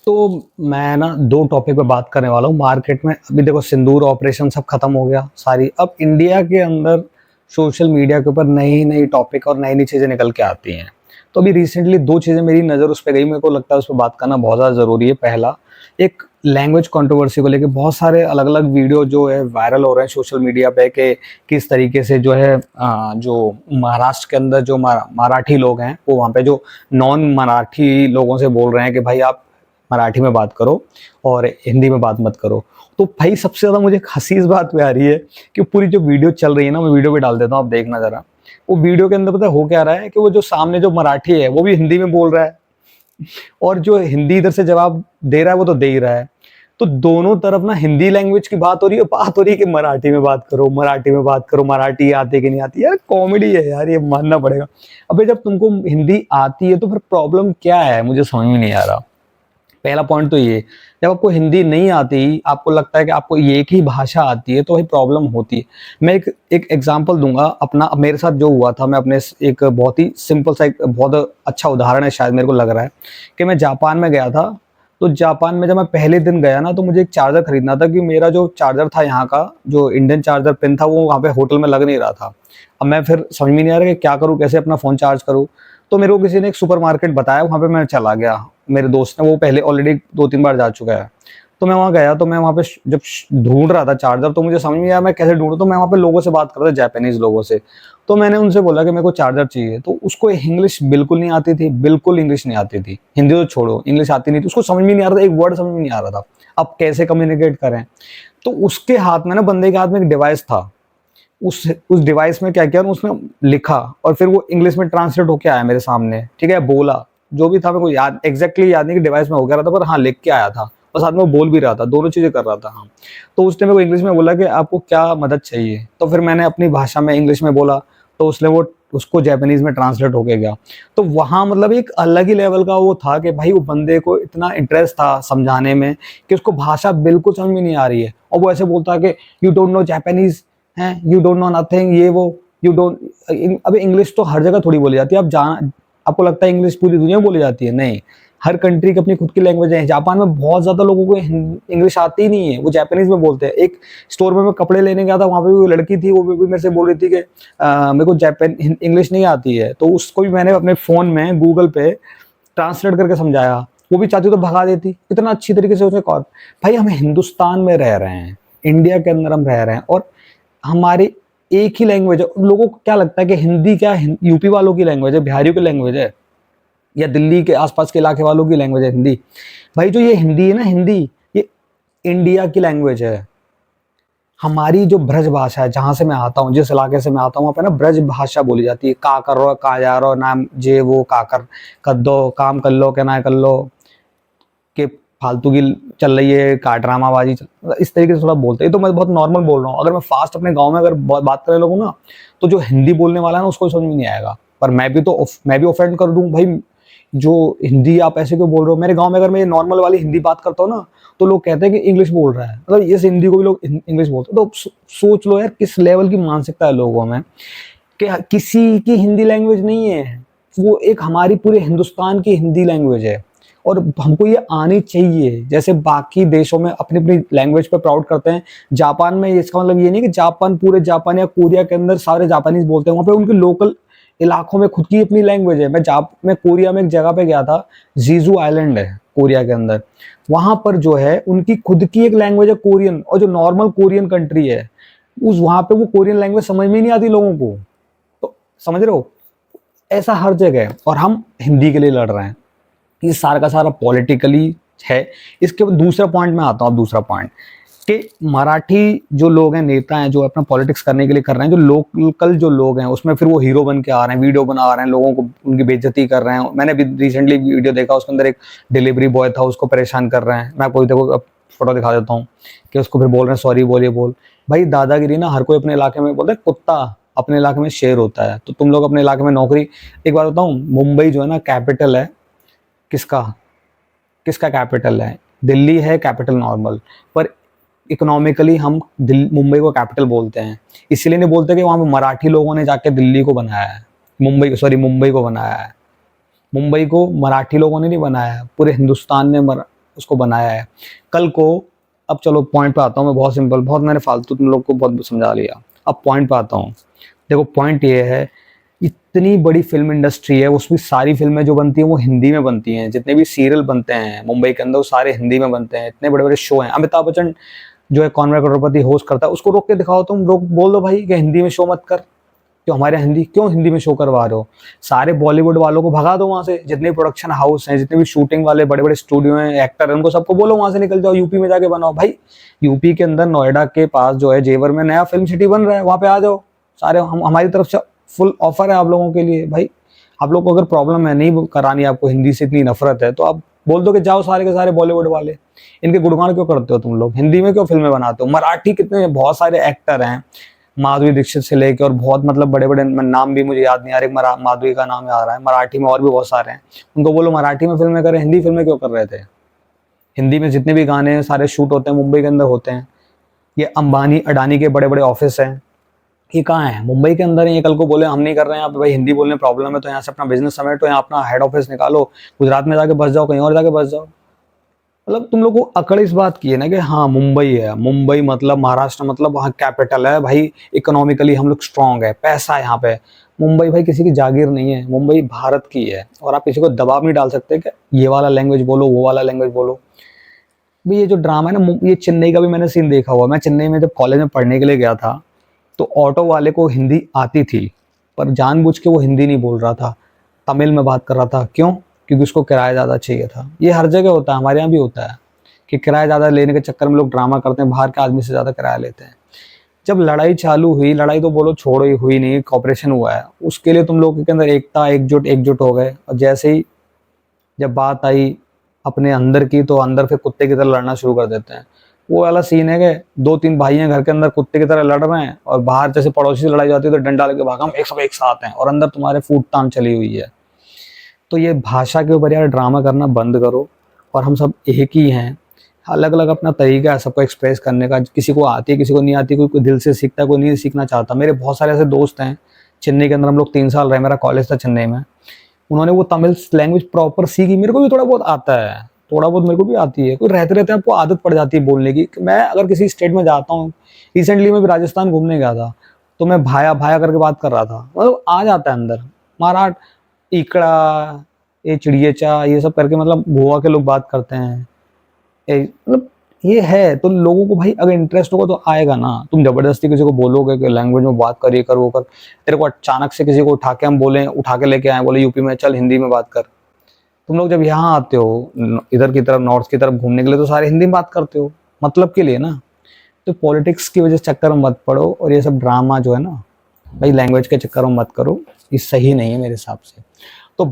तो मैं ना 2 टॉपिक पे बात करने वाला हूँ। मार्केट में अभी देखो सिंदूर ऑपरेशन सब खत्म हो गया सारी। अब इंडिया के अंदर सोशल मीडिया के ऊपर नई-नई टॉपिक और नई-नई चीज़ें निकल के आती हैं। तो अभी रिसेंटली 2 चीज़ें मेरी नज़र उस पे गई, मेरे को लगता है उस पे बात करना बहुत ज़्यादा ज़रूरी है। पहला, एक लैंग्वेज कंट्रोवर्सी को लेके बहुत सारे अलग-अलग वीडियो जो है वायरल हो रहे हैं सोशल मीडिया पे कि किस तरीके से जो है जो महाराष्ट्र के अंदर जो मराठी लोग हैं, वो वहाँ पे जो नॉन मराठी लोगों से बोल रहे हैं कि भाई आप मराठी में बात करो और हिंदी में बात मत करो। तो भाई सबसे ज़्यादा मुझे एक हँसी इस बात पे आ रही है कि पूरी जो वीडियो चल रही है ना, मैं वीडियो भी डाल देता हूँ, आप देखना ज़रा। वो वीडियो के अंदर पता है हो क्या रहा है कि वो जो सामने जो मराठी है, वो भी हिंदी में बोल रहा है और जो हिंदी इधर से जवाब दे रहा है, वो तो दे ही रहा है। तो दोनों तरफ ना हिंदी लैंग्वेज की बात हो रही है कि मराठी में बात करो, मराठी में बात करो, मराठी आती है कि नहीं आती। यार कॉमेडी है यार, ये मानना पड़ेगा। अबे जब तुमको हिंदी आती है तो फिर प्रॉब्लम क्या है? मुझे समझ में नहीं आ रहा। पहला पॉइंट तो ये, जब आपको हिंदी नहीं आती, आपको लगता है कि आपको ये एक ही भाषा आती है, तो वही प्रॉब्लम होती है। मैं एक एग्ज़ाम्पल दूँगा अपना, अब मेरे साथ जो हुआ था, मैं अपने एक बहुत ही सिंपल सा एक बहुत अच्छा उदाहरण है शायद मेरे को लग रहा है, कि मैं जापान में गया था। तो जापान में जब मैं पहले दिन गया ना, तो मुझे एक चार्जर खरीदना था कि मेरा जो चार्जर था यहाँ का, जो इंडियन चार्जर पिन था, वो वहाँ पे होटल में लग नहीं रहा था। अब मैं फिर समझ में नहीं आ रहा कि क्या करूँ, कैसे अपना फ़ोन चार्ज करूँ? तो मेरे को किसी ने एक सुपरमार्केट बताया, वहाँ पे मैं चला गया। मेरे दोस्त ने, वो पहले ऑलरेडी 2-3 बार जा चुका है। तो मैं वहाँ गया, तो मैं वहाँ पे जब ढूँढ रहा था चार्जर, तो मुझे समझ में नहीं आया मैं कैसे ढूँढूँ, तो मैं वहाँ पे लोगों से बात कर रहा था, जापानीज़ लोगों से। तो मैंने उनसे बोला कि मेरे को चार्जर चाहिए, तो उसको इंग्लिश बिल्कुल नहीं आती थी, बिल्कुल इंग्लिश नहीं आती थी। हिंदी तो छोड़ो, इंग्लिश आती नहीं थी, उसको समझ में नहीं आ रहा था, एक वर्ड समझ में नहीं आ रहा था। अब कैसे कम्युनिकेट करें? तो उसके हाथ में ना, बंदे के हाथ में एक डिवाइस था। उस डिवाइस में क्या किया, उसने लिखा और फिर वो इंग्लिश में ट्रांसलेट होके आया मेरे सामने, ठीक है? बोला, जो भी था मेरे को याद एग्ज़ैक्टली याद नहीं कि डिवाइस में हो क्या रहा था, पर हाँ, लिख के आया था और साथ में वो बोल भी रहा था, दोनों चीज़ें कर रहा था, हाँ। तो उसने मेरे को इंग्लिश में बोला कि आपको क्या मदद चाहिए? तो फिर मैंने अपनी भाषा में इंग्लिश में बोला, तो उसने वो उसको जापानीज़ में ट्रांसलेट होके गया। तो वहाँ मतलब एक अलग ही लेवल का वो था कि भाई वो बंदे को इतना इंटरेस्ट था समझाने में कि उसको भाषा बिल्कुल समझ में नहीं आ रही है और वो ऐसे बोलता है कि यू डोंट नो जापानीज़ हैं, यू डोंट नो नथिंग, ये वो, यू डोंट अबे इंग्लिश तो हर जगह थोड़ी बोली जाती है। आपको लगता है इंग्लिश पूरी दुनिया में बोली जाती है? नहीं, हर कंट्री की अपनी खुद की लैंग्वेज है। जापान में बहुत ज़्यादा लोगों को इंग्लिश आती ही नहीं है, वो जापानीज़ में बोलते हैं। एक स्टोर में मैं कपड़े लेने गया था, वहाँ पे भी वो लड़की थी, वो भी मेरे से बोल रही थी कि मेरे को इंग्लिश नहीं आती है, तो उसको भी मैंने अपने फ़ोन में गूगल पे ट्रांसलेट करके समझाया। वो भी चाहती तो भगा देती, इतना अच्छी तरीके से उसने कॉल। भाई हम हिंदुस्तान में रह रहे हैं, इंडिया के अंदर हम रह रहे हैं और हमारी एक ही लैंग्वेज है। लोगों को क्या लगता है कि हिंदी क्या यूपी वालों की लैंग्वेज है, बिहारियों की लैंग्वेज है या दिल्ली के आसपास के इलाके वालों की लैंग्वेज है हिंदी। भाई जो ये हिंदी है ना, हिंदी ये इंडिया की लैंग्वेज है। हमारी जो ब्रज भाषा है, जहाँ से मैं आता हूँ, जिस इलाके से मैं आता हूँ, वहाँ पे ना ब्रज भाषा बोली जाती है। का कर रो, का जा रो, नाम जे वो का कर दो, काम कर लो, क्या ना कर लो, कि फालतू की चल रही है, का ड्रामाबाजी इस तरीके से थोड़ा बोलते हैं। तो मैं बहुत नॉर्मल बोल रहा हूँ। अगर मैं फास्ट अपने गाँव में अगर बात करने लगूँ ना, तो जो हिंदी बोलने वाला है ना, उसको समझ में नहीं आएगा। पर मैं भी ऑफेंड कर दूँ भाई, जो हिंदी आप ऐसे क्यों बोल रहे हो? मेरे गाँव में अगर मैं नॉर्मल वाली हिंदी बात करता हूँ ना, तो लोग कहते हैं कि इंग्लिश बोल रहा है, मतलब इस हिंदी को भी लोग इंग्लिश बोलते हैं। तो सोच लो यार, किस लेवल की मानसिकता है लोगों में कि किसी की हिंदी लैंग्वेज नहीं है, वो एक हमारी पूरे हिंदुस्तान की हिंदी लैंग्वेज है और हमको ये आनी चाहिए। जैसे बाकी देशों में अपनी अपनी लैंग्वेज पे प्राउड करते हैं, जापान में इसका मतलब ये नहीं कि जापान पूरे जापान या कोरिया के अंदर सारे जापानीज बोलते हैं। वहाँ पे उनके लोकल इलाकों में खुद की अपनी लैंग्वेज है। मैं कोरिया में एक जगह पे गया था, जीजू आइलैंड है कोरिया के अंदर। वहां पर जो है उनकी खुद की एक लैंग्वेज है कोरियन, और जो नॉर्मल कोरियन कंट्री है, उस वहां पे वो कोरियन लैंग्वेज समझ में ही नहीं आती लोगों को। तो समझ रहे हो, ऐसा हर जगह है और हम हिंदी के लिए लड़ रहे हैं। ये सारा का सारा पॉलिटिकली है। इसके बाद दूसरा पॉइंट में आता हूँ। अब दूसरा पॉइंट कि मराठी जो लोग हैं, नेता हैं, जो अपना पॉलिटिक्स करने के लिए कर रहे हैं, जो लोकल जो लोग हैं, उसमें फिर वो हीरो बन के आ रहे हैं, वीडियो बना रहे हैं, लोगों को उनकी बेइज्जती कर रहे हैं। मैंने अभी रिसेंटली वीडियो देखा, उसके अंदर एक डिलीवरी बॉय था, उसको परेशान कर रहे हैं। मैं आपको देखो अब फोटो दिखा देता हूँ कि उसको फिर बोल रहे हैं सॉरी बोलिए बोल। भाई दादागिरी ना हर कोई अपने इलाके में बोलता है, कुत्ता अपने इलाके में शेर होता है। तो तुम लोग अपने इलाके में नौकरी, एक बात बताऊँ, मुंबई जो है ना कैपिटल है, किसका किसका कैपिटल है? दिल्ली है कैपिटल नॉर्मल, पर इकोनॉमिकली हम मुंबई को कैपिटल बोलते हैं। इसीलिए नहीं बोलते कि वहाँ पे मराठी लोगों ने जाके दिल्ली को बनाया है, मुंबई को बनाया है। मुंबई को मराठी लोगों ने नहीं बनाया है, पूरे हिंदुस्तान ने उसको बनाया है। कल को, अब चलो पॉइंट पे आता हूँ मैं, बहुत सिंपल, बहुत मैंने फालतू तुम लोग को बहुत समझा लिया, अब पॉइंट पे आता हूँ। देखो पॉइंट ये है, इतनी बड़ी फिल्म इंडस्ट्री है, उसमें सारी फिल्में जो बनती हैं वो हिंदी में बनती हैं, जितने भी सीरियल बनते हैं मुंबई के अंदर वो सारे हिंदी में बनते हैं, इतने बड़े बड़े शो हैं। अमिताभ बच्चन जो है कौन करोड़पति होस्ट करता है, उसको रोक के दिखाओ, तुम रोक बोल दो भाई कि हिंदी में शो मत कर, क्यों हमारे हिंदी, क्यों हिंदी में शो करवा रहे हो? सारे बॉलीवुड वालों को भगा दो वहां से, जितने भी प्रोडक्शन हाउस हैं, जितने भी शूटिंग वाले बड़े बड़े स्टूडियो हैं, एक्टर हैं, उनको सबको बोलो वहां से निकल जाओ, यूपी में जाके बनाओ भाई। यूपी के अंदर नोएडा के पास जो है जेवर में नया फिल्म सिटी बन रहा है, वहां पे आ जाओ सारे, हम हमारी तरफ से फुल ऑफर है आप लोगों के लिए भाई। आप लोग को अगर प्रॉब्लम है, नहीं करानी आपको हिंदी से इतनी नफरत है, तो आप बोल दो कि जाओ सारे के सारे बॉलीवुड वाले। इनके गुणगान क्यों करते हो तुम लोग? हिंदी में क्यों फिल्में बनाते हो? मराठी कितने बहुत सारे एक्टर हैं, माधुरी दीक्षित से लेके और बहुत मतलब बड़े बड़े नाम भी मुझे याद नहीं आ रहे, माधुरी का नाम आ रहा है, मराठी में और भी बहुत सारे हैं। उनको बोलो मराठी में फिल्में करें, हिंदी फिल्में क्यों कर रहे थे? हिंदी में जितने भी गाने हैं सारे शूट होते हैं मुंबई के अंदर होते हैं। ये अंबानी अडानी के बड़े बड़े ऑफिस हैं, ये कहाँ है? मुंबई के अंदर है। ये कल को बोले हम नहीं कर रहे हैं, आप भाई हिंदी बोलने प्रॉब्लम है तो यहाँ से अपना बिजनेस समेटो, यहाँ अपना हेड ऑफिस निकालो, गुजरात में जाके बस जाओ, कहीं और जाके बस जाओ। मतलब तुम लोग को अकड़ इस बात की है ना कि हाँ मुंबई है, मुंबई मतलब महाराष्ट्र, मतलब वहाँ कैपिटल है भाई, इकोनॉमिकली हम लोग स्ट्रांग है, पैसा है यहाँ पे। मुंबई भाई किसी की जागीर नहीं है, मुंबई भारत की है, और आप किसी को दबाव नहीं डाल सकते कि ये वाला लैंग्वेज बोलो, वो वाला लैंग्वेज बोलो। भाई ये जो ड्रामा है ना, ये चेन्नई का भी मैंने सीन देखा हुआ। मैं चेन्नई में जब कॉलेज में पढ़ने के लिए गया था, तो ऑटो वाले को हिंदी आती थी, पर जानबूझ के वो हिंदी नहीं बोल रहा था, तमिल में बात कर रहा था। क्यों? क्योंकि उसको किराया ज़्यादा चाहिए था। ये हर जगह होता है, हमारे यहाँ भी होता है कि किराया ज़्यादा लेने के चक्कर में लोग ड्रामा करते हैं, बाहर के आदमी से ज़्यादा किराया लेते हैं। जब लड़ाई चालू हुई, लड़ाई तो बोलो छोड़ो, ही हुई नहीं, कॉपरेशन हुआ है, उसके लिए तुम लोगों के अंदर एकता, एकजुट हो गए, और जैसे ही जब बात आई अपने अंदर की, तो अंदर फिर कुत्ते की तरह लड़ना शुरू कर देते हैं। वो वाला सीन है कि दो तीन भाई हैं घर के अंदर, कुत्ते की तरह लड़ रहे हैं, और बाहर जैसे पड़ोसी से लड़ाई जाती है तो डंडा लेके भागा, हम एक साथ हैं, और अंदर तुम्हारे फूट तान चली हुई है। तो ये भाषा के ऊपर यार ड्रामा करना बंद करो, और हम सब एक ही हैं। अलग अलग अपना तरीका है सबको एक्सप्रेस करने का, किसी को आती है किसी को नहीं आती, कोई दिल से सीखता है, कोई नहीं सीखना चाहता। मेरे बहुत सारे ऐसे दोस्त हैं चेन्नई के अंदर, हम लोग 3 साल रहे, मेरा कॉलेज था चेन्नई में, उन्होंने वो तमिल लैंग्वेज प्रॉपर सीखी। मेरे को भी थोड़ा बहुत आता है, थोड़ा बहुत मेरे को भी आती है, कोई रहते रहते आपको आदत पड़ जाती है बोलने की। मैं अगर किसी स्टेट में जाता हूँ, रिसेंटली मैं भी राजस्थान घूमने गया था, तो मैं भाया भाया करके बात कर रहा था, मतलब आ जाता है अंदर। मराठ, इकड़ा, ये चिड़ियचा, ये सब करके, मतलब गोवा के लोग बात करते हैं, मतलब ये है। तो लोगों को भाई अगर इंटरेस्ट होगा तो आएगा ना। तुम जबरदस्ती किसी को बोलोगे कि लैंग्वेज में बात कर, ये कर वो कर, तेरे को अचानक से किसी को उठा के हम बोले, उठा के लेके आए, बोले यूपी में चल हिंदी में बात कर। तुम लोग जब यहाँ आते हो इधर की तरफ, नॉर्थ की तरफ घूमने के लिए, तो सारे हिंदी में बात करते हो, मतलब के लिए ना। तो पॉलिटिक्स की वजह से चक्कर में मत पड़ो, और ये सब ड्रामा जो है ना भाई, लैंग्वेज के चक्कर में मत करो, ये सही नहीं है मेरे हिसाब से।